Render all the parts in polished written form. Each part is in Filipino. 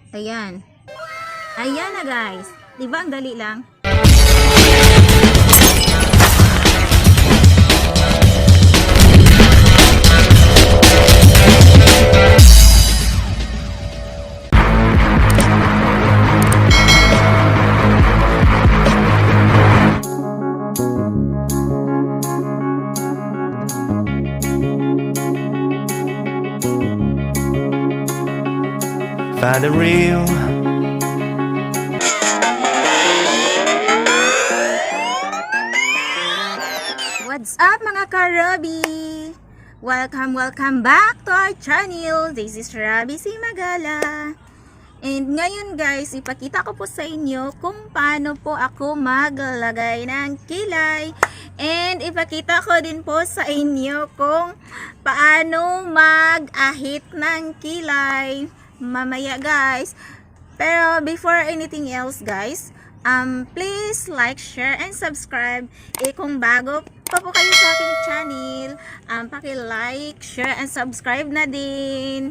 Ayan. Ayan na guys. Diba ang dali lang? Find the real. What's up mga ka-RobBe? Welcome back to our channel. This is RobBe CIMAGALA. And ngayon guys, ipakita ko po sa inyo kung paano po ako maglagay ng kilay. And ipakita ko din po sa inyo kung paano mag-ahit ng kilay mamaya guys. Pero before anything else guys, please like, share, and subscribe. Kung bago pa po kayo sa aking channel, paki-like, share, and subscribe na din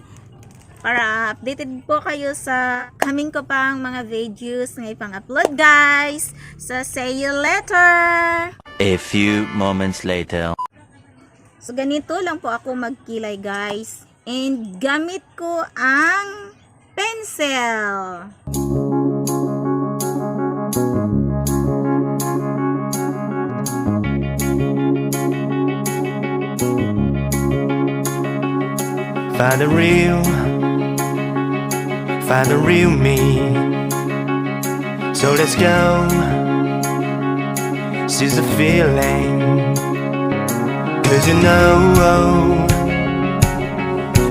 para updated po kayo sa coming ko pang mga videos na ipang-upload guys. So see you later. A few moments later. So ganito lang po ako magkilay guys. And gamit ko ang pencil. Find the real me. So let's go. Seize the feeling. 'Cause you know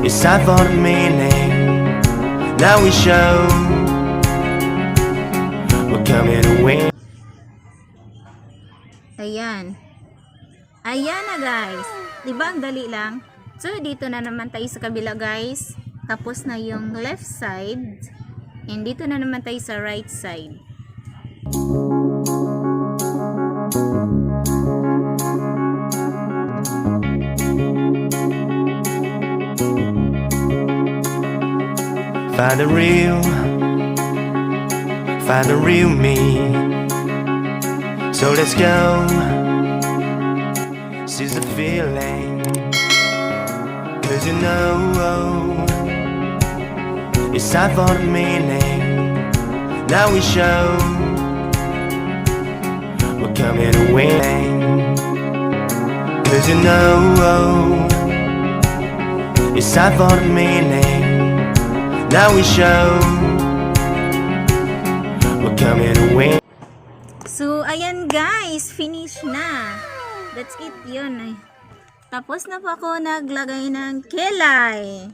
it's time for the meaning. Now we show we're coming to win. Ayan. Ayan na guys. Diba ang dali lang? So dito na naman tayo sa kabila guys. Tapos na yung left side. And dito na naman tayo sa right side. Find the real me. So let's go. Seize the feeling. 'Cause you know it's time for the meaning. Now we show we're coming to win. 'Cause you know it's time for the meaning. Now we show we're coming to win. So ayan guys, finish na. That's it yun. Tapos na po ako naglagay ng kilay.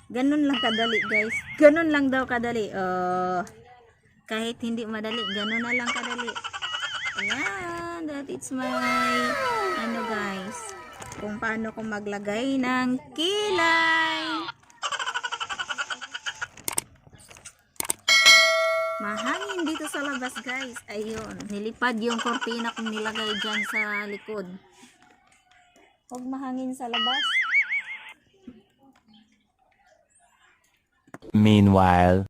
Ganun lang kadali guys. Ganun lang daw kadali. Kahit hindi madali, ganun na lang kadali. Ayan, that is my guys. Kung paano ko maglagay ng kilay. Mahangin dito sa labas guys. Ayun, nilipad yung kortina kong nilagay dyan sa likod. Huwag mahangin sa labas. Meanwhile,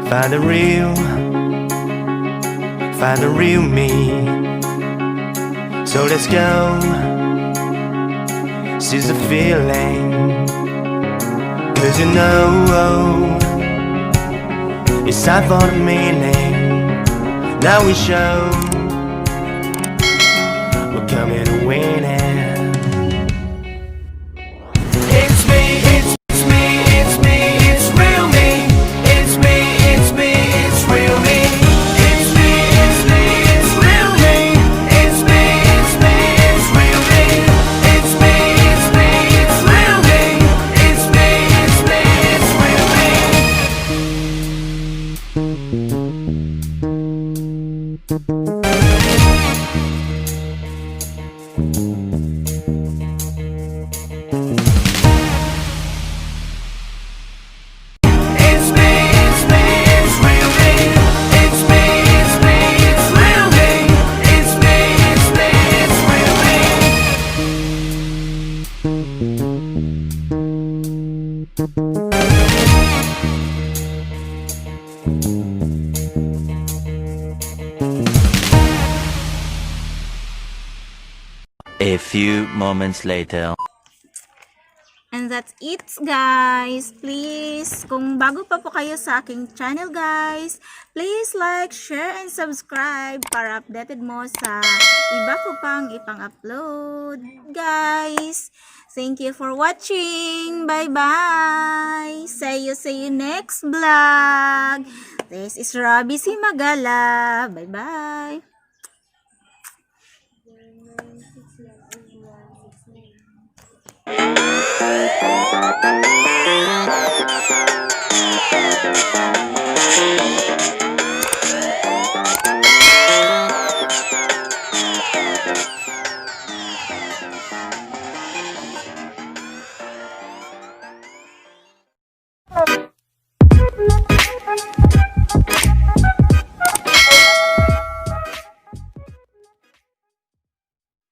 find the real me. So let's go. Seize the feeling. 'Cause you know it's time for the meaning. Now we show we're coming to win it. It's me, it's me, it's me, it's real me. It's me, it's me, it's real me. It's me, it's me, it's real me. It's me, it's me, it's real me. It's me, it's me, it's real me. It's me, it's me, it's real me. A few moments later. And that's it, guys. Please, kung bago pa po kayo sa aking channel, guys, please like, share, and subscribe para updated mo sa iba ko pang ipang-upload. Guys, thank you for watching. Bye-bye. See you next vlog. This is RobBe CIMAGALA. Bye-bye.